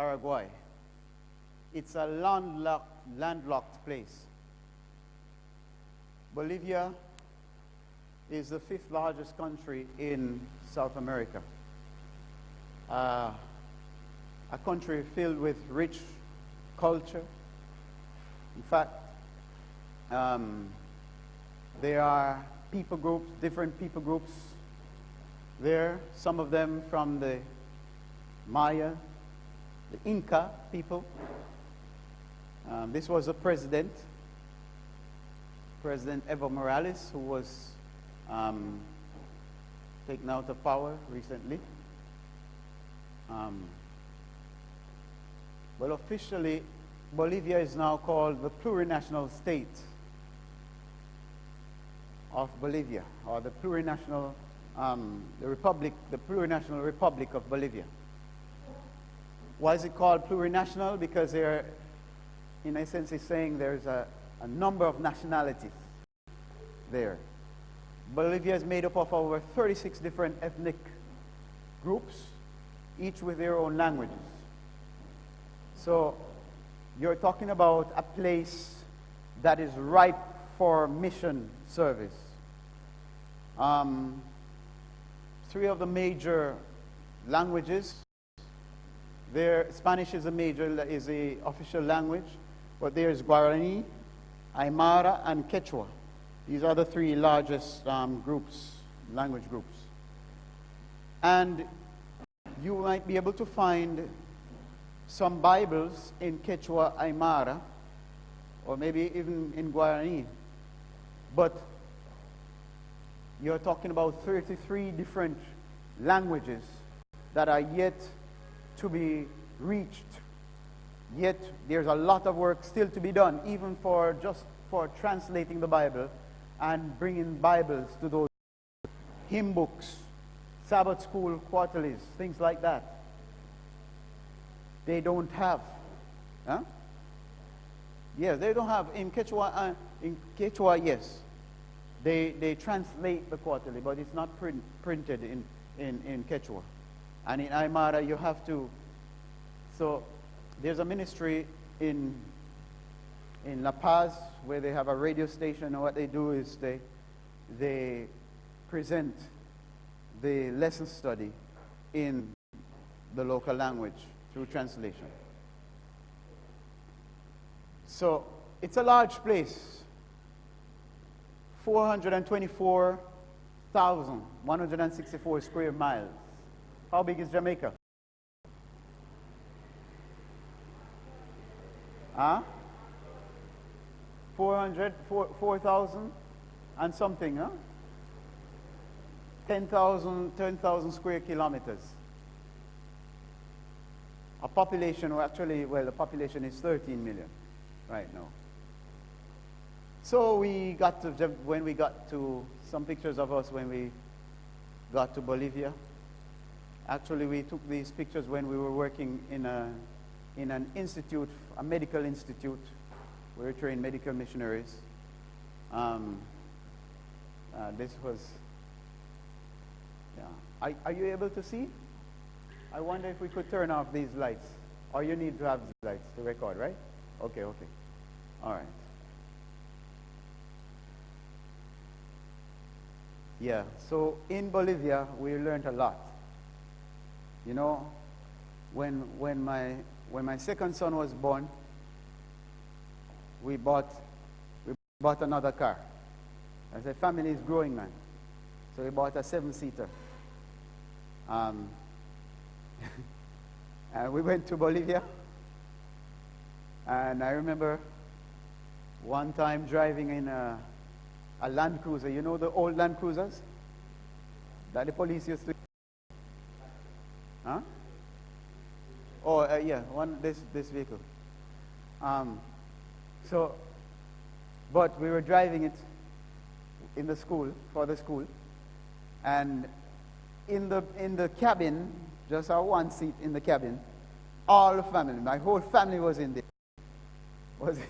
Paraguay. It's a landlocked place. Bolivia is the 5th largest country in South America. A country filled with rich culture. In fact, there are people groups, different people groups there, some of them from the Maya, the Inca people. This was a president, President Evo Morales, who was taken out of power recently. Well, officially, Bolivia is now called the plurinational state of Bolivia, or the plurinational, the plurinational Republic of Bolivia. Why is it called plurinational? Because they're, in a sense, it's saying there's a number of nationalities there. Bolivia is made up of over 36 different ethnic groups, each with their own languages. So you're talking about a place that is ripe for mission service. 3 of the major languages there, Spanish is the official language, but there's Guarani, Aymara, and Quechua. These are the 3 largest language groups. And you might be able to find some Bibles in Quechua, Aymara, or maybe even in Guarani. But you're talking about 33 different languages that are yet to be reached. Yet there's a lot of work still to be done, even for translating the Bible and bringing Bibles to those hymn books, Sabbath school quarterlies, things like that. They don't have. Huh? Yes, they don't have. In Quechua, yes. They translate the quarterly, but it's not printed in Quechua. And in Aymara, you have to. So there's a ministry in La Paz where they have a radio station, and what they do is they present the lesson study in the local language through translation. So it's a large place. 424,164 square miles. How big is Jamaica? Huh? 4,000 and something, huh? 10,000 square kilometers. A population, the population is 13 million right now. So when we got to some pictures of us when we got to Bolivia. Actually, we took these pictures when we were working in an institute, a medical institute, where we trained medical missionaries. This was, yeah. Are you able to see? I wonder if we could turn off these lights. Or you need to have these lights to record, right? Okay. All right. Yeah, so in Bolivia, we learned a lot. You know, when my second son was born, we bought another car. I said, family is growing, man. So we bought a 7-seater. And we went to Bolivia. And I remember one time driving in a Land Cruiser. You know the old Land Cruisers that the police used to. Huh? Oh yeah, this vehicle. But we were driving it in the school for the school, and in the cabin, just our one seat in the cabin, all the family, my whole family was in there.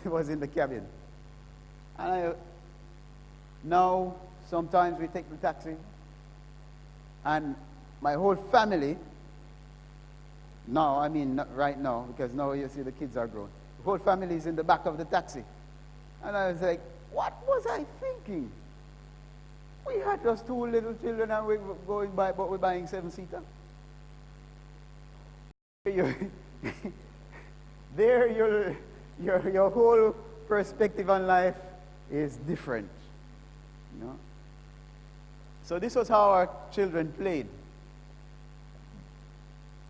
Was in the cabin, and now sometimes we take the taxi, and my whole family No, I mean not right now, because now you see the kids are grown. The whole family is in the back of the taxi. And I was like, what was I thinking? We had just two little children and we're going by, but we're buying 7-seater. There, your whole perspective on life is different. You know? So this was how our children played.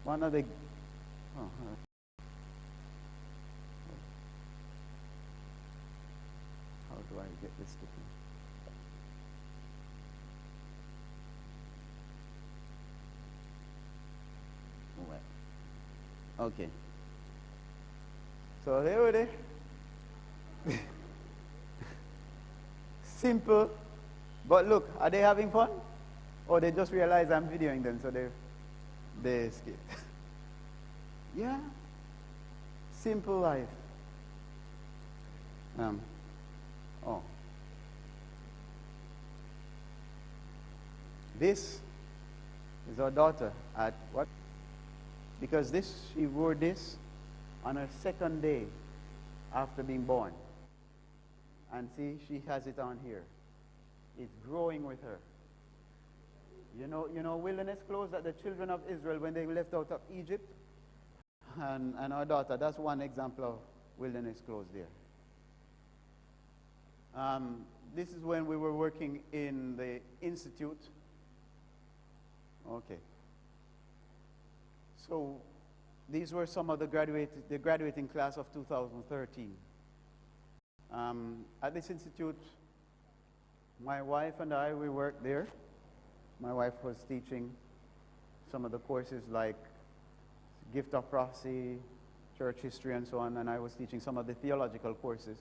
One of the... Oh, how do I get this to play? Okay. So there we are. Simple. But look, are they having fun? Or they just realize I'm videoing them, so they escape. Yeah. Simple life. Oh. This is our daughter at what? Because she wore this on her second day after being born. And see, she has it on here. It's growing with her. You know wilderness clothes that the children of Israel, when they left out of Egypt? And our daughter, that's one example of wilderness clothes there. This is when we were working in the institute. Okay. So these were some of the graduating class of 2013. At this institute, my wife and I, we worked there. My wife was teaching some of the courses like gift of prophecy, church history, and so on, and I was teaching some of the theological courses.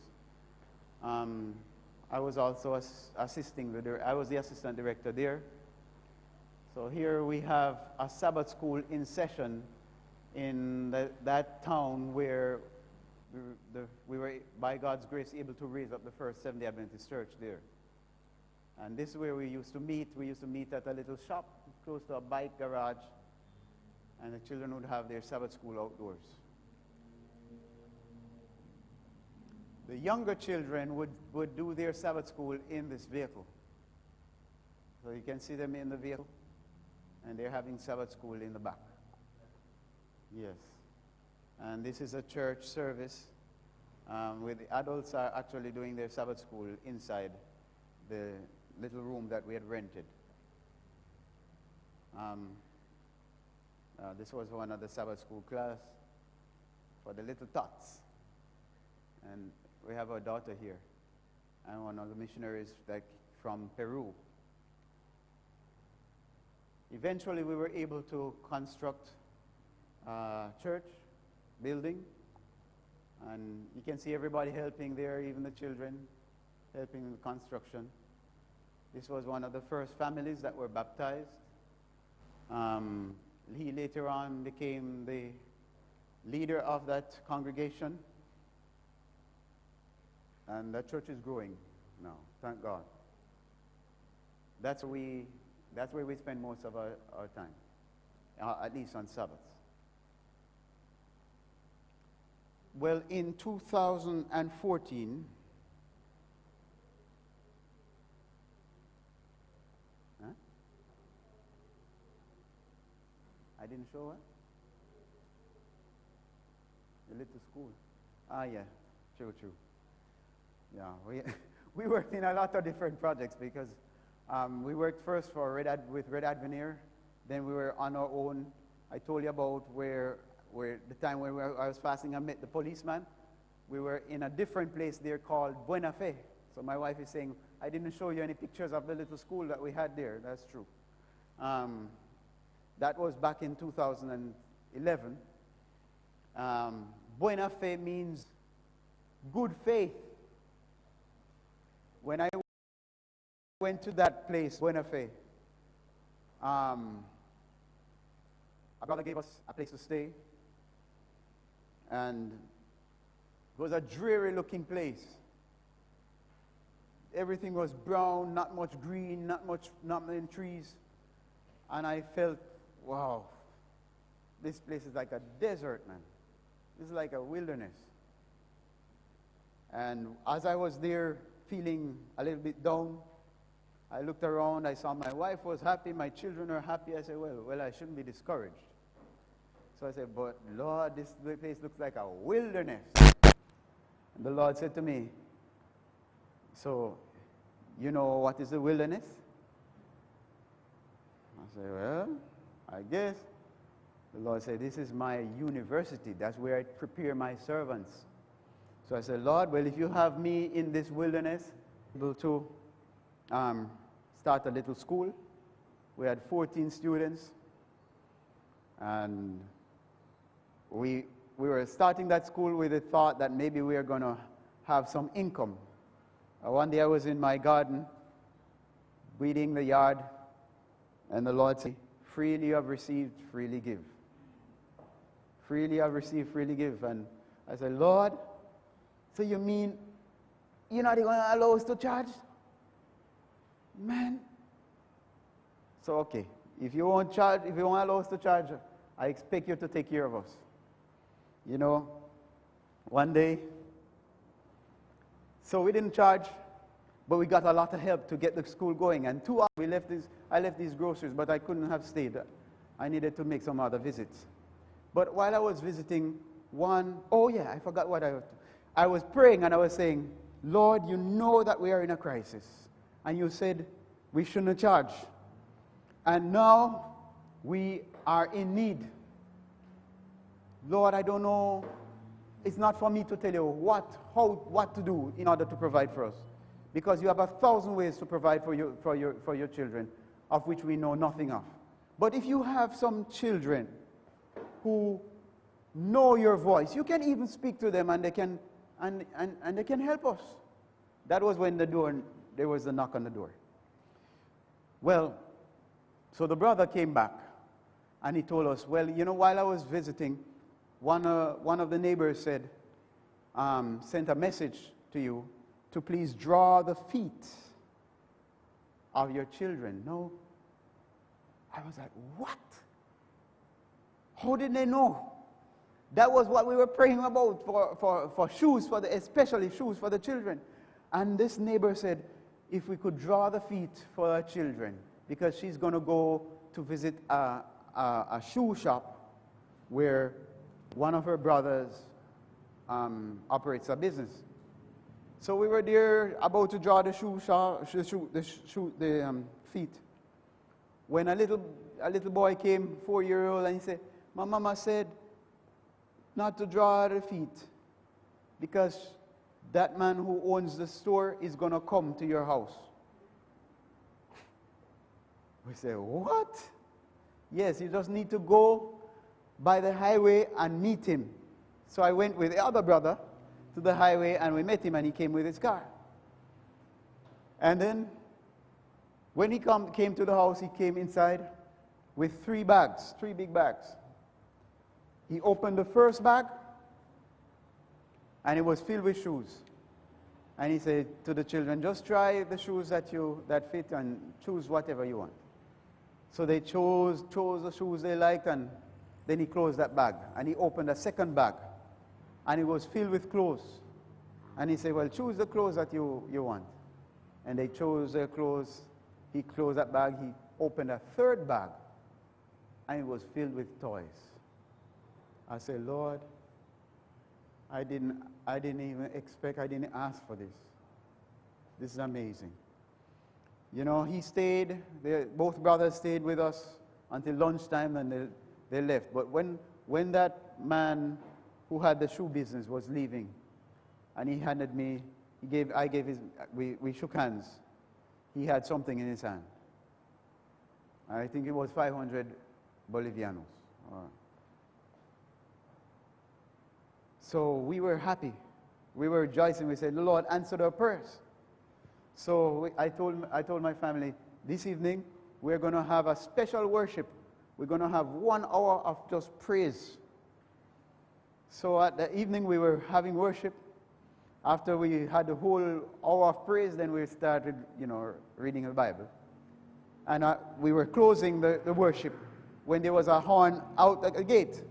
I was also assisting I was the assistant director there. So here we have a Sabbath school in session in that town where we were, by God's grace, able to raise up the first Seventh-day Adventist church there. And this is where we used to meet. We used to meet at a little shop close to a bike garage, and the children would have their Sabbath school outdoors. The younger children would do their Sabbath school in this vehicle. So you can see them in the vehicle, and they're having Sabbath school in the back. Yes. And this is a church service where the adults are actually doing their Sabbath school inside the little room that we had rented. This was one of the Sabbath school class for the little tots. And we have our daughter here, and one of the missionaries from Peru. Eventually, we were able to construct a church building, and you can see everybody helping there, even the children helping in the construction. This was one of the first families that were baptized. He later on became the leader of that congregation, and that church is growing now, thank God. That's where we spend most of our time, at least on Sabbaths. Well, in 2014, I didn't show what? The little school. Ah, yeah, true. Yeah, we worked in a lot of different projects because we worked first with Red Veneer. Then we were on our own. I told you about where the time when I was fasting, I met the policeman. We were in a different place there called Buena Fe. So my wife is saying, I didn't show you any pictures of the little school that we had there. That's true. That was back in 2011. Buena Fe means good faith. When I went to that place, Buena Fe, a brother gave us a place to stay, and it was a dreary looking place. Everything was brown, not much green, not many trees, and I felt, wow, This place is like a desert, man. This is like a wilderness. And as I was there feeling a little bit down, I looked around, I saw my wife was happy, my children are happy. I said, well, I shouldn't be discouraged. So I said, but Lord, this place looks like a wilderness. And the Lord said to me, so, you know what is the wilderness? I said, well, I guess. The Lord said, this is my university. That's where I prepare my servants. So I said, Lord, well, if you have me in this wilderness, able to start a little school. We had 14 students. And we were starting that school with the thought that maybe we are going to have some income. One day I was in my garden, weeding the yard, and the Lord said, freely you have received, freely give. Freely you have received, freely give. And I said, Lord, so you mean you're not going to allow us to charge? Man. So, okay, if you won't charge, if you won't allow us to charge, I expect you to take care of us. You know, one day, so we didn't charge, but we got a lot of help to get the school going. And 2 hours, I left these groceries, but I couldn't have stayed. I needed to make some other visits. But while I was visiting, I forgot what I was praying and I was saying, Lord, you know that we are in a crisis. And you said we shouldn't charge. And now we are in need. Lord, I don't know. It's not for me to tell you what to do in order to provide for us. Because you have 1,000 ways to provide for your children, of which we know nothing of. But if you have some children who know your voice, you can even speak to them and they can help us. That was when there was a knock on the door. Well, so the brother came back and he told us, well, you know, while I was visiting, one of the neighbors sent a message to you to please draw the feet of your children. No. I was like, what? How did they know? That was what we were praying about for shoes, especially shoes for the children. And this neighbor said, if we could draw the feet for our children, because she's going to go to visit a shoe shop where one of her brothers operates a business. So we were there about to draw the feet. When a little boy came, 4-year-old, and he said, my mama said not to draw the feet because that man who owns the store is going to come to your house. We said, what? Yes, you just need to go by the highway and meet him. So I went with the other brother to the highway and we met him and he came with his car. And then when he came to the house, he came inside with 3 big bags. He opened the first bag and it was filled with shoes. And he said to the children, just try the shoes that fit and choose whatever you want. So they chose the shoes they liked, and then he closed that bag. And he opened a second bag and it was filled with clothes. And he said, well, choose the clothes that you want. And they chose their clothes. He closed that bag. He opened a third bag and it was filled with toys. I said, Lord, I didn't even expect, I didn't ask for this. This is amazing. You know, he stayed, both brothers stayed with us until lunchtime and they left. But when that man who had the shoe business was leaving, and he handed me, we shook hands. He had something in his hand. I think it was 500 Bolivianos. So we were happy. We were rejoicing. We said, the Lord answered our prayers. So I told my family, this evening we're going to have a special worship. We're going to have 1 hour of just praise. So at the evening we were having worship. After we had the whole hour of praise, then we started, reading the Bible. And we were closing the worship when there was a horn out at the gate.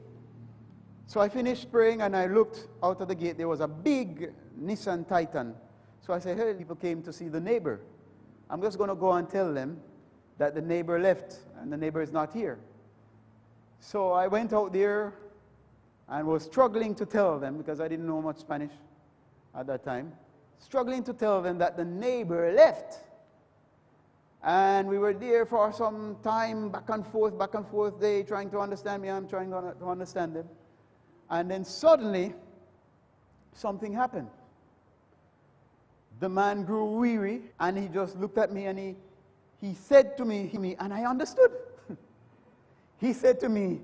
So I finished praying and I looked out of the gate. There was a big Nissan Titan. So I said, hey, people came to see the neighbor. I'm just going to go and tell them that the neighbor left and the neighbor is not here. So I went out there and was struggling to tell them, because I didn't know much Spanish at that time, struggling to tell them that the neighbor left. And we were there for some time, back and forth, they trying to understand me, I'm trying to understand them. And then suddenly, something happened. The man grew weary, and he just looked at me, and he said to me, and I understood. He said to me,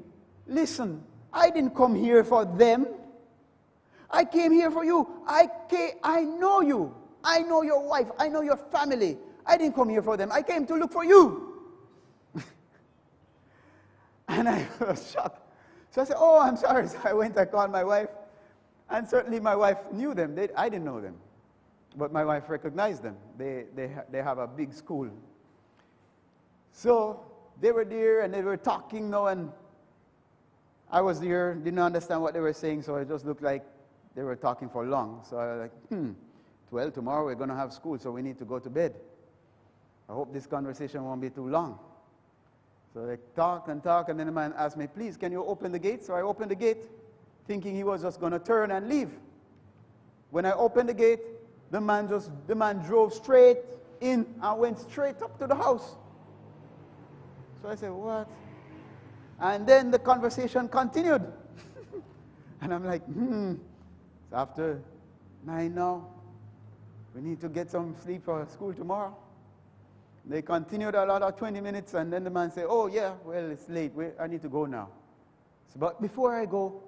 listen, I didn't come here for them. I came here for you. I know you. I know your wife. I know your family. I didn't come here for them. I came to look for you. And I was shocked. So I said, oh, I'm sorry. So I went, I called my wife. And certainly my wife knew them. I didn't know them. But my wife recognized them. They have a big school. So they were there and they were talking now, and I was there, didn't understand what they were saying, so it just looked like they were talking for long. So I was like, well, tomorrow we're going to have school, so we need to go to bed. I hope this conversation won't be too long. So they talk, and then the man asked me, please, can you open the gate? So I opened the gate, thinking he was just going to turn and leave. When I opened the gate, the man drove straight in and went straight up to the house. So I said, what? And then the conversation continued. And I'm like, it's after 9 now. We need to get some sleep for school tomorrow. They continued another 20 minutes, and then the man said, oh, yeah, well, it's late. I need to go now. So, but before I go,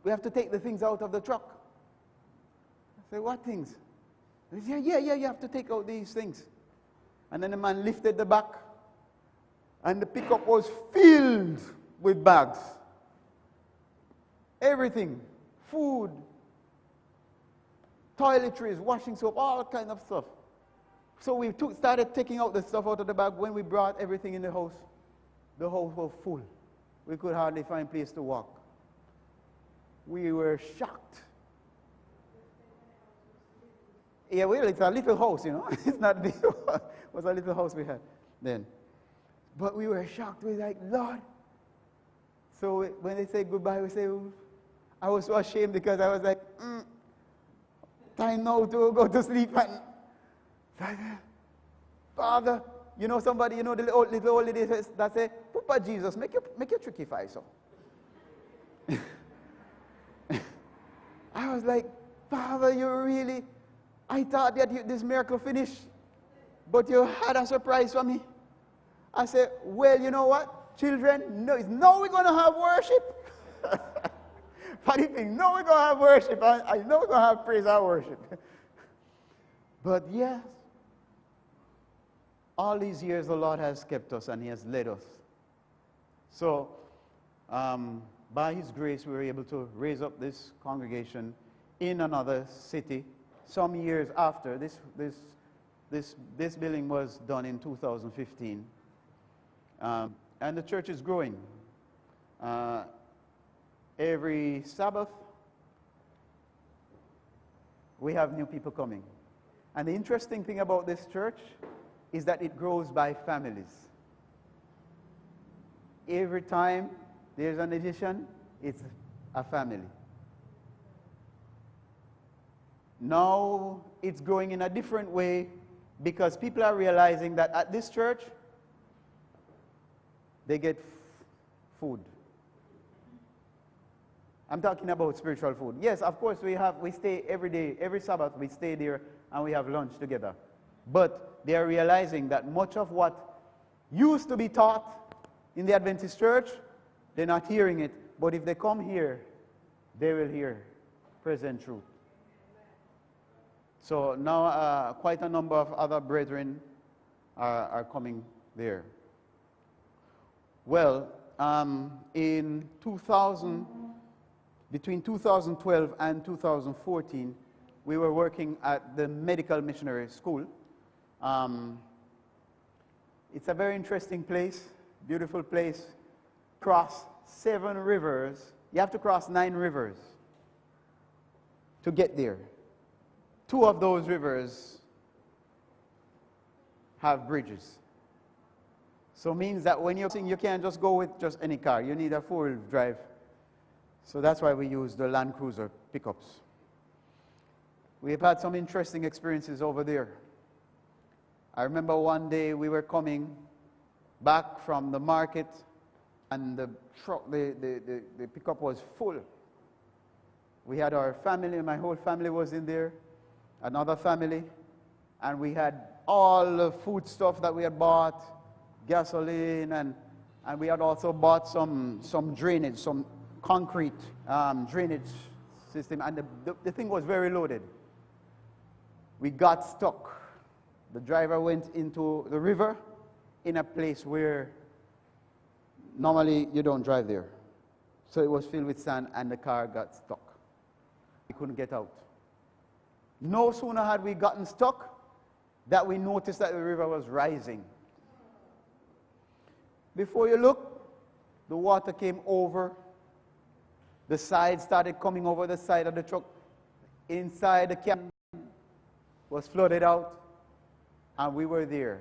we have to take the things out of the truck. I said, what things? He said, yeah, you have to take out these things. And then the man lifted the back, and the pickup was filled with bags. Everything. Food, toiletries, washing soap, all kind of stuff. So we started taking out the stuff out of the bag. When we brought everything in the house was full. We could hardly find a place to walk. We were shocked. Yeah, well, it's a little house, you know. It's not big. It was a little house we had then. But we were shocked. We were like, Lord. So when they say goodbye, we say, I was so ashamed because I was like, time now to go to sleep. And Father, you know somebody, you know the little old lady that say, Papa Jesus, make your tricky five so. I was like, Father, you really, I thought that this miracle finished, but you had a surprise for me. I said, well, you know what, children, now we're going to have worship. Funny thing, now we're going to have worship. I know we're going to have praise and worship. But yes, all these years the Lord has kept us and He has led us. So, by His grace, we were able to raise up this congregation in another city. Some years after, this building was done in 2015. And the church is growing. Every Sabbath, we have new people coming. And the interesting thing about this church is that it grows by families. Every time there's an addition, it's a family. Now it's growing in a different way because people are realizing that at this church, they get food. I'm talking about spiritual food. Yes, of course, we stay every day, every Sabbath, we stay there and we have lunch together. But they are realizing that much of what used to be taught in the Adventist church, they're not hearing it. But if they come here, they will hear present truth. So now quite a number of other brethren are coming there. Well, in 2000, between 2012 and 2014, we were working at the Medical Missionary School. It's a very interesting place. Beautiful place. Cross 7 rivers. You have to cross 9 rivers to get there. 2 of those rivers have bridges. So it means that when you're you can't just go with just any car. You need a 4-wheel drive. So that's why we use the Land Cruiser pickups. We've had some interesting experiences over there. I remember one day we were coming back from the market, and the truck, the pickup was full. We had our family, my whole family was in there, another family, and we had all the food stuff that we had bought, gasoline, and we had also bought some drainage, some concrete drainage system, and the thing was very loaded. We got stuck. The driver went into the river in a place where normally you don't drive there. So it was filled with sand and the car got stuck. We couldn't get out. No sooner had we gotten stuck that we noticed that the river was rising. Before you look, the water came over. The side started coming over the side of the truck. Inside the cabin was flooded out, and we were there.